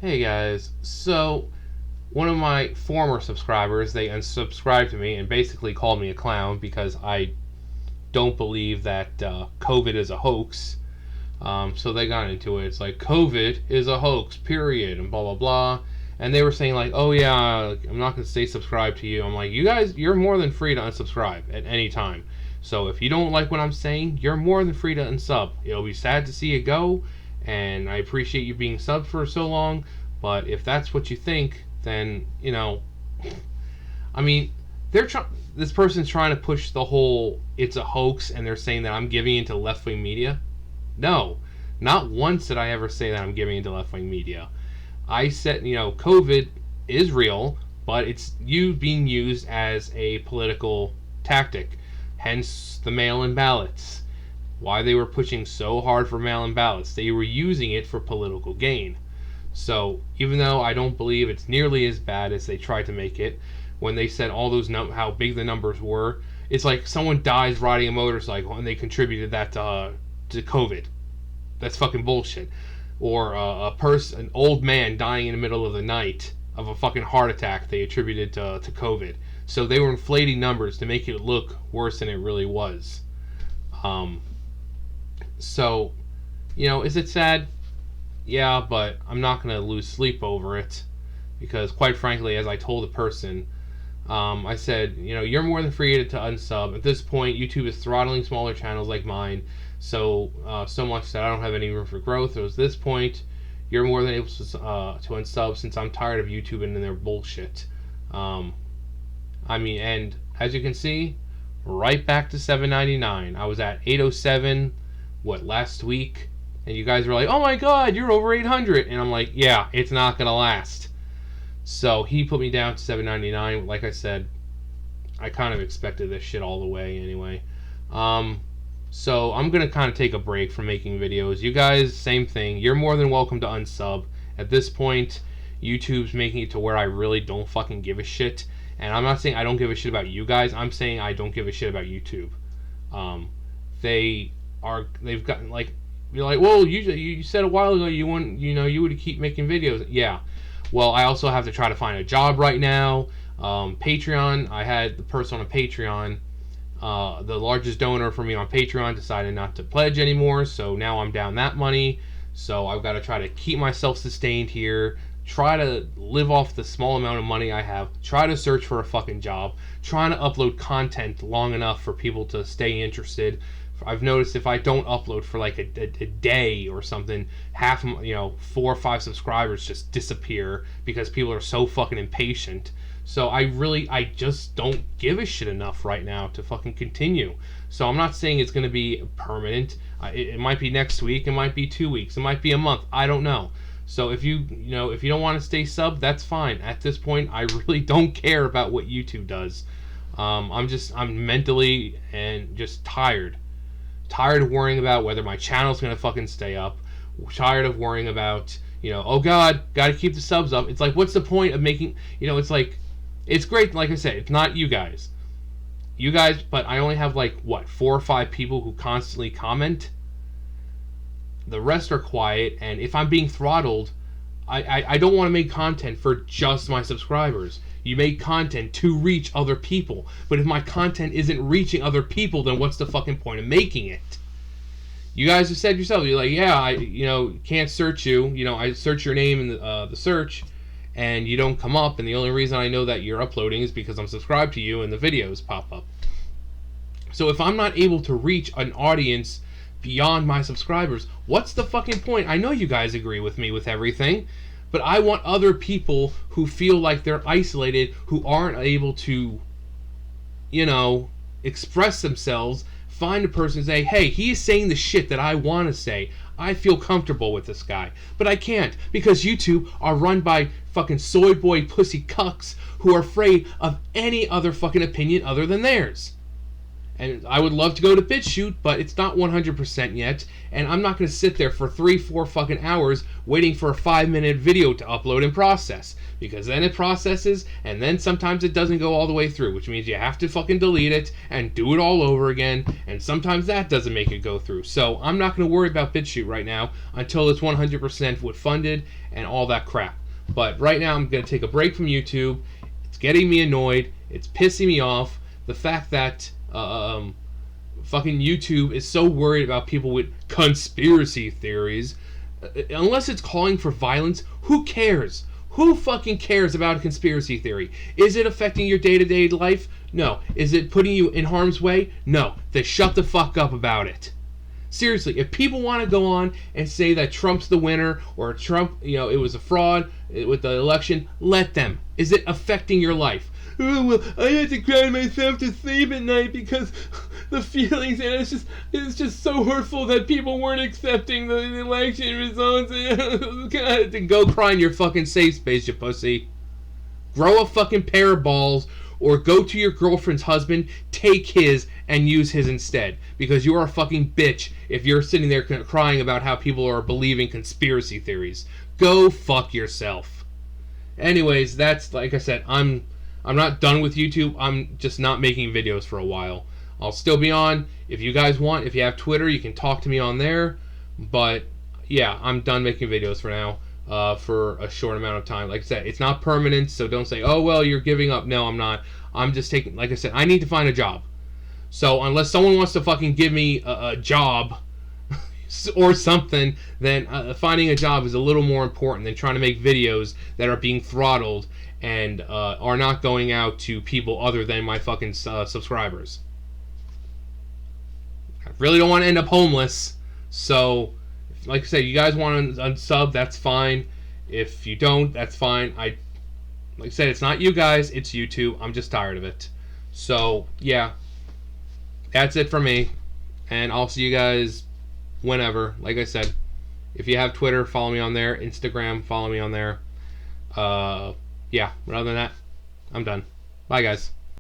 Hey guys, so one of my former subscribers, they unsubscribed to me and basically called me a clown because I don't believe that COVID is a hoax. So they got into it. It's like, COVID is a hoax, period, and blah blah blah. And they were saying like, oh yeah, I'm not going to stay subscribed to you. I'm like, you guys, you're more than free to unsubscribe at any time. So if you don't like what I'm saying, you're more than free to unsub. It'll be sad to see you go, and I appreciate you being subbed for so long. But if that's what you think, then I mean, this person's trying to push the whole it's a hoax, and they're saying that I'm giving into left wing media. No, not once did I ever say that I'm giving into left wing media. I said, COVID is real, but it's being used as a political tactic. Hence the mail-in ballots. Why they were pushing so hard for mail-in ballots. They were using it for political gain. So even though I don't believe it's nearly as bad as they tried to make it, when they said all those how big the numbers were, it's like someone dies riding a motorcycle and they contributed that to COVID. That's fucking bullshit. Or an old man dying in the middle of the night of a fucking heart attack they attributed to COVID. So they were inflating numbers to make it look worse than it really was. So, is it sad? Yeah, but I'm not going to lose sleep over it. Because, quite frankly, as I told the person, I said, you're more than free to unsub. At this point, YouTube is throttling smaller channels like mine, so much that I don't have any room for growth. So at this point, you're more than able to unsub, since I'm tired of YouTube and their bullshit. And as you can see, right back to $7.99. I was at $8.07, last week? And you guys were like, oh my god, you're over 800. And I'm like, yeah, it's not going to last. So he put me down to $7.99. Like I said, I kind of expected this shit all the way anyway. So I'm going to kind of take a break from making videos. You guys, same thing. You're more than welcome to unsub. At this point, YouTube's making it to where I really don't fucking give a shit. And I'm not saying I don't give a shit about you guys. I'm saying I don't give a shit about YouTube. They've gotten like, you're like, well, you said a while ago you would keep making videos. Yeah. Well, I also have to try to find a job right now. Patreon, I had the person on Patreon, the largest donor for me on Patreon decided not to pledge anymore, so now I'm down that money. So I've got to try to keep myself sustained here, try to live off the small amount of money I have, try to search for a fucking job, trying to upload content long enough for people to stay interested. I've noticed if I don't upload for like a day or something, 4 or 5 subscribers just disappear because people are so fucking impatient. So I just don't give a shit enough right now to fucking continue. So I'm not saying it's going to be permanent. It might be next week, it might be 2 weeks, it might be a month, I don't know. So if you don't want to stay sub, that's fine. At this point, I really don't care about what YouTube does. I'm mentally and just tired of worrying about whether my channel's gonna fucking stay up. Tired of worrying about, oh god, gotta keep the subs up. It's like, what's the point of making, it's like, it's great, like I said, it's not you guys, but I only have 4 or 5 people who constantly comment. The rest are quiet, and if I'm being throttled, I don't want to make content for just my subscribers. You make content to reach other people. But if my content isn't reaching other people, then what's the fucking point of making it? You guys have said yourself, you're like, yeah, I can't search you. I search your name in the search, and you don't come up. And the only reason I know that you're uploading is because I'm subscribed to you and the videos pop up. So if I'm not able to reach an audience beyond my subscribers, what's the fucking point? I know you guys agree with me with everything, but I want other people who feel like they're isolated, who aren't able to, express themselves, find a person and say, hey, he's saying the shit that I want to say. I feel comfortable with this guy. But I can't, because YouTube are run by fucking soy boy pussy cucks who are afraid of any other fucking opinion other than theirs. And I would love to go to BitChute, but it's not 100% yet. And I'm not going to sit there for 3-4 fucking hours waiting for a 5-minute video to upload and process. Because then it processes, and then sometimes it doesn't go all the way through, which means you have to fucking delete it and do it all over again. And sometimes that doesn't make it go through. So I'm not going to worry about BitChute right now until it's 100% with funded and all that crap. But right now I'm going to take a break from YouTube. It's getting me annoyed. It's pissing me off. The fact that fucking YouTube is so worried about people with conspiracy theories. Unless it's calling for violence, who cares? Who fucking cares about a conspiracy theory? Is it affecting your day-to-day life? No. Is it putting you in harm's way? No. Then shut the fuck up about it. Seriously, if people want to go on and say that Trump's the winner, or Trump, it was a fraud with the election, let them. Is it affecting your life? Oh, well, I had to cry myself to sleep at night because the feelings, and it's just so hurtful that people weren't accepting the election results. God, then go cry in your fucking safe space, you pussy. Grow a fucking pair of balls, or go to your girlfriend's husband, take his, and use his instead. Because you are a fucking bitch if you're sitting there crying about how people are believing conspiracy theories. Go fuck yourself. Anyways, that's, like I said, I'm not done with YouTube. I'm just not making videos for a while. I'll still be on. If you guys want, if you have Twitter, you can talk to me on there. But, yeah, I'm done making videos for now. For a short amount of time. Like I said, it's not permanent, so don't say, oh, well, you're giving up. No, I'm not. I'm just taking, like I said, I need to find a job. So unless someone wants to fucking give me a job or something, then finding a job is a little more important than trying to make videos that are being throttled and are not going out to people other than my fucking subscribers. I really don't want to end up homeless, so like I said, you guys want to unsub, that's fine. If you don't, that's fine. Like I said, it's not you guys, it's YouTube. I'm just tired of it. So, yeah. That's it for me. And I'll see you guys whenever. Like I said, if you have Twitter, follow me on there. Instagram, follow me on there. Yeah, but other than that, I'm done. Bye, guys.